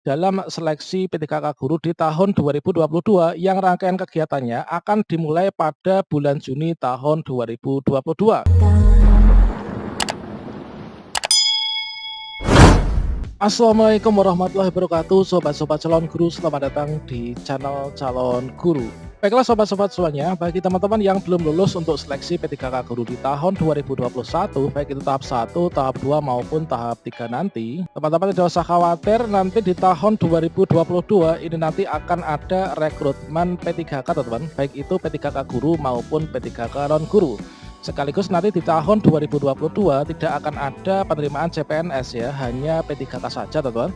dalam seleksi P3K Guru di tahun 2022 yang rangkaian kegiatannya akan dimulai pada bulan Juni tahun 2022. Assalamualaikum warahmatullahi wabarakatuh, sobat-sobat calon guru, selamat datang di channel calon guru. Baiklah sobat-sobat semuanya, bagi teman-teman yang belum lulus untuk seleksi P3K Guru di tahun 2021, baik itu tahap 1, tahap 2 maupun tahap 3 nanti, teman-teman tidak usah khawatir, nanti di tahun 2022 ini nanti akan ada rekrutmen P3K teman-teman, baik itu P3K Guru maupun P3K non guru. Sekaligus nanti di tahun 2022 tidak akan ada penerimaan CPNS ya, hanya P3K saja teman-teman,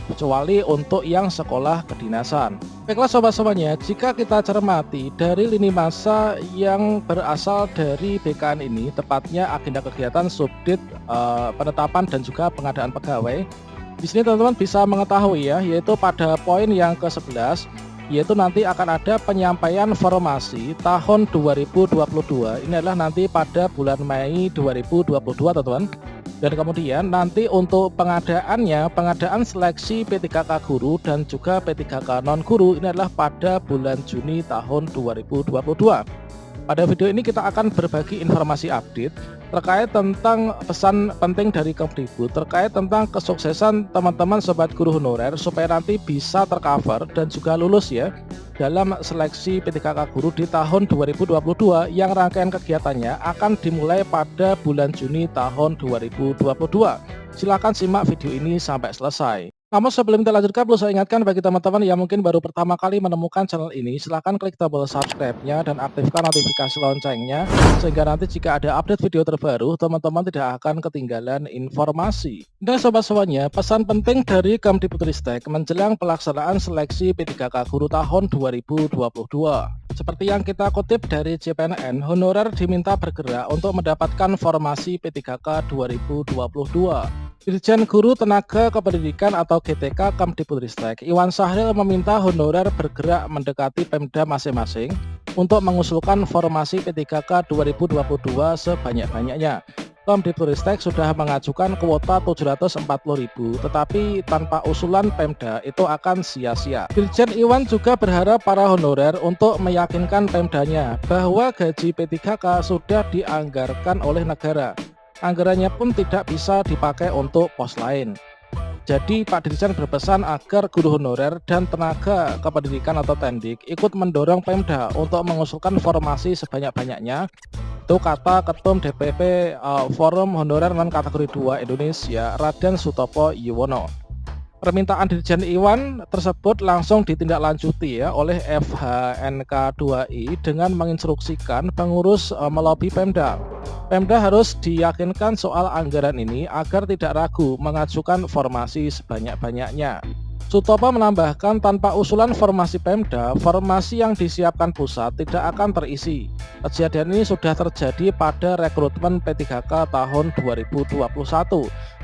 kecuali untuk yang sekolah kedinasan. Baiklah sobat-sobatnya, jika kita cermati dari lini masa yang berasal dari BKN ini, tepatnya agenda kegiatan subdit penetapan dan juga pengadaan pegawai, di sini teman-teman bisa mengetahui ya, yaitu pada poin yang ke-11, yaitu nanti akan ada penyampaian formasi tahun 2022. Ini adalah nanti pada bulan Mei 2022 teman-teman. Dan kemudian nanti untuk pengadaan seleksi P3K Guru dan juga P3K non guru ini adalah pada bulan Juni tahun 2022. Pada video ini kita akan berbagi informasi update terkait tentang pesan penting dari Kemdikbud terkait tentang kesuksesan teman-teman sobat guru honorer supaya nanti bisa tercover dan juga lulus ya dalam seleksi P3K Guru di tahun 2022 yang rangkaian kegiatannya akan dimulai pada bulan Juni tahun 2022. Silahkan simak video ini sampai selesai. Namun sebelum kita lanjutkan, perlu saya ingatkan bagi teman-teman yang mungkin baru pertama kali menemukan channel ini, silahkan klik tombol subscribe-nya dan aktifkan notifikasi loncengnya, sehingga nanti jika ada update video terbaru, teman-teman tidak akan ketinggalan informasi. Dan sobat-sobatnya, pesan penting dari Kemdikbudristek menjelang pelaksanaan seleksi P3K Guru tahun 2022. Seperti yang kita kutip dari CPNN, honorer diminta bergerak untuk mendapatkan formasi P3K 2022. Dirjen Guru Tenaga Kependidikan atau GTK Kemdikbudristek Iwan Sahril meminta honorer bergerak mendekati Pemda masing-masing untuk mengusulkan formasi P3K 2022 sebanyak-banyaknya. Kemdikbudristek sudah mengajukan kuota 740.000, tetapi tanpa usulan Pemda itu akan sia-sia. Dirjen Iwan juga berharap para honorer untuk meyakinkan Pemdanya bahwa gaji P3K sudah dianggarkan oleh negara. Anggarannya pun tidak bisa dipakai untuk pos lain. Jadi Pak Dirjen berpesan agar guru honorer dan tenaga kependidikan atau tendik ikut mendorong Pemda untuk mengusulkan formasi sebanyak-banyaknya. Itu kata Ketum DPP Forum Honorer Non Kategori 2 Indonesia, Raden Sutopo Yuwono. Permintaan Dirjen Iwan tersebut langsung ditindaklanjuti ya oleh FHNK2I dengan menginstruksikan pengurus melobi Pemda. Pemda harus diyakinkan soal anggaran ini agar tidak ragu mengajukan formasi sebanyak-banyaknya. Sutopo menambahkan tanpa usulan formasi Pemda, formasi yang disiapkan pusat tidak akan terisi. Kejadian ini sudah terjadi pada rekrutmen P3K tahun 2021,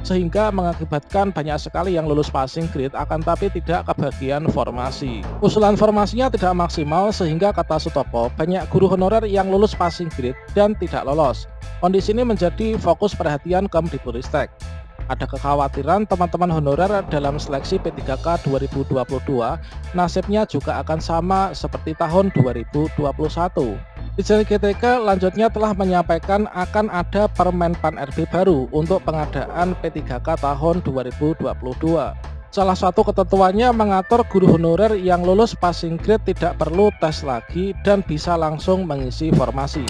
sehingga mengakibatkan banyak sekali yang lulus passing grade akan tapi tidak kebagian formasi. Usulan formasinya tidak maksimal sehingga kata Sutopo, banyak guru honorer yang lulus passing grade dan tidak lolos. Kondisi ini menjadi fokus perhatian Kemdikbudristek. Ada kekhawatiran teman-teman honorer dalam seleksi P3K 2022 nasibnya juga akan sama seperti tahun 2021. Dirjen GTK lanjutnya telah menyampaikan akan ada Permen Pan RB baru untuk pengadaan P3K tahun 2022. Salah satu ketentuannya mengatur guru honorer yang lulus passing grade tidak perlu tes lagi dan bisa langsung mengisi formasi.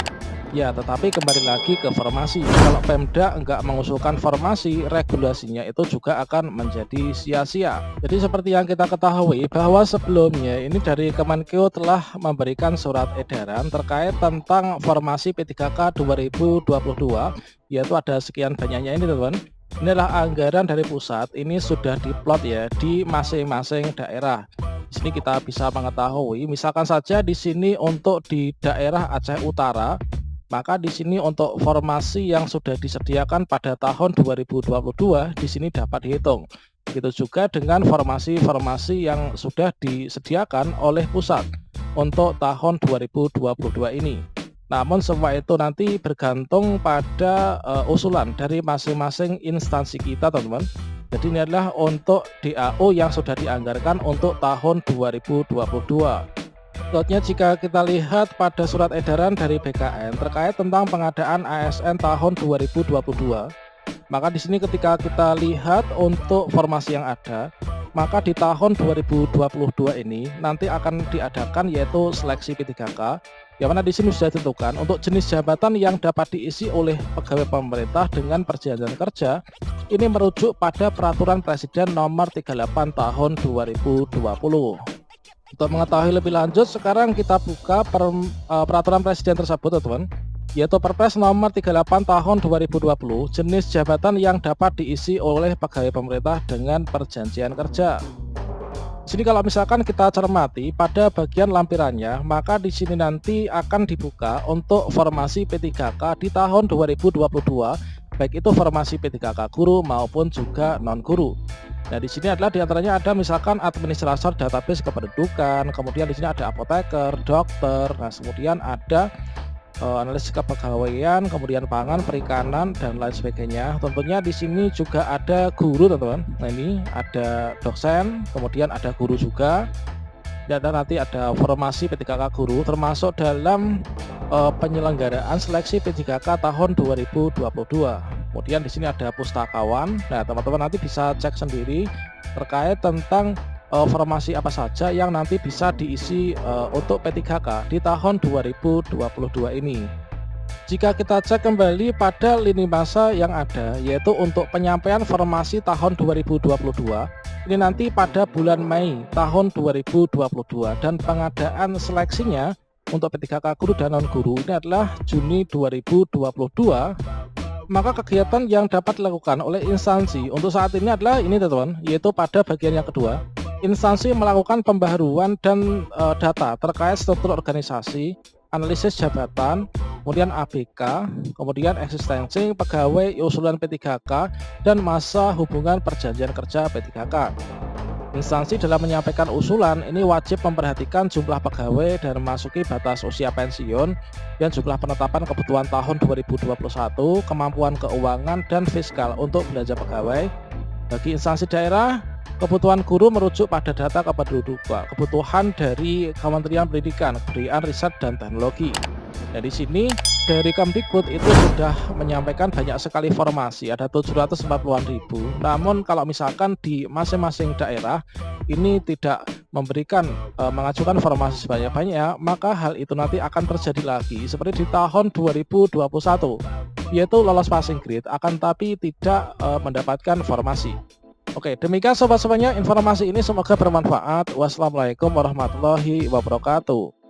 Ya, tetapi kembali lagi ke formasi. Kalau Pemda enggak mengusulkan formasi, regulasinya itu juga akan menjadi sia-sia. Jadi seperti yang kita ketahui bahwa sebelumnya ini dari Kemenkeu telah memberikan surat edaran terkait tentang formasi P3K 2022, yaitu ada sekian banyaknya ini teman-teman. Inilah anggaran dari pusat, ini sudah diplot ya di masing-masing daerah. Di sini kita bisa mengetahui, misalkan saja di sini untuk di daerah Aceh Utara, maka di sini untuk formasi yang sudah disediakan pada tahun 2022 di sini dapat dihitung. Begitu juga dengan formasi-formasi yang sudah disediakan oleh pusat untuk tahun 2022 ini. Namun semua itu nanti bergantung pada usulan dari masing-masing instansi kita teman-teman. Jadi ini adalah untuk DAU yang sudah dianggarkan untuk tahun 2022. Selanjutnya jika kita lihat pada surat edaran dari BKN terkait tentang pengadaan ASN tahun 2022, maka di sini ketika kita lihat untuk formasi yang ada, maka di tahun 2022 ini nanti akan diadakan yaitu seleksi P3K, yang mana di sini sudah ditentukan untuk jenis jabatan yang dapat diisi oleh pegawai pemerintah dengan perjanjian kerja. Ini merujuk pada Peraturan Presiden Nomor 38 Tahun 2020. Untuk mengetahui lebih lanjut, sekarang kita buka peraturan presiden tersebut, teman-teman, yaitu Perpres Nomor 38 Tahun 2020, jenis jabatan yang dapat diisi oleh pegawai pemerintah dengan perjanjian kerja. Di sini kalau misalkan kita cermati pada bagian lampirannya, maka di sini nanti akan dibuka untuk formasi P3K di tahun 2022, baik itu formasi P3K guru maupun juga non guru. Nah, di sini adalah diantaranya ada misalkan administrator database kependudukan, kemudian di sini ada apoteker, dokter, nah kemudian ada analis kepegawaian, kemudian pangan, perikanan dan lain sebagainya. Tentunya di sini juga ada guru, teman-teman. Nah, ini ada dosen, kemudian ada guru juga. Dan nanti ada formasi P3K guru termasuk dalam penyelenggaraan seleksi P3K tahun 2022. Kemudian di sini ada pustakawan. Nah, teman-teman nanti bisa cek sendiri terkait tentang formasi apa saja yang nanti bisa diisi untuk P3K di tahun 2022 ini. Jika kita cek kembali pada lini masa yang ada, yaitu untuk penyampaian formasi tahun 2022, ini nanti pada bulan Mei tahun 2022, dan pengadaan seleksinya untuk P3K guru dan non guru ini adalah Juni 2022. Maka kegiatan yang dapat dilakukan oleh instansi untuk saat ini adalah ini, teman-teman, yaitu pada bagian yang kedua, instansi melakukan pembaharuan dan data terkait struktur organisasi, analisis jabatan, kemudian ABK, kemudian eksistensi pegawai usulan P3K dan masa hubungan perjanjian kerja P3K. Instansi dalam menyampaikan usulan ini wajib memperhatikan jumlah pegawai dan memasuki batas usia pensiun dan jumlah penetapan kebutuhan tahun 2021, kemampuan keuangan dan fiskal untuk belanja pegawai. Bagi instansi daerah, kebutuhan guru merujuk pada data kebutuhan dari Kementerian Pendidikan, Kebudayaan, Riset dan Teknologi. Nah, di sini dari Kemdikbud itu sudah menyampaikan banyak sekali formasi, ada 740-an ribu. Namun kalau misalkan di masing-masing daerah ini tidak memberikan mengajukan formasi sebanyak-banyak, maka hal itu nanti akan terjadi lagi seperti di tahun 2021, yaitu lolos passing grade akan tapi tidak mendapatkan formasi. Oke, demikian sobat semuanya, informasi ini semoga bermanfaat. Wassalamualaikum warahmatullahi wabarakatuh.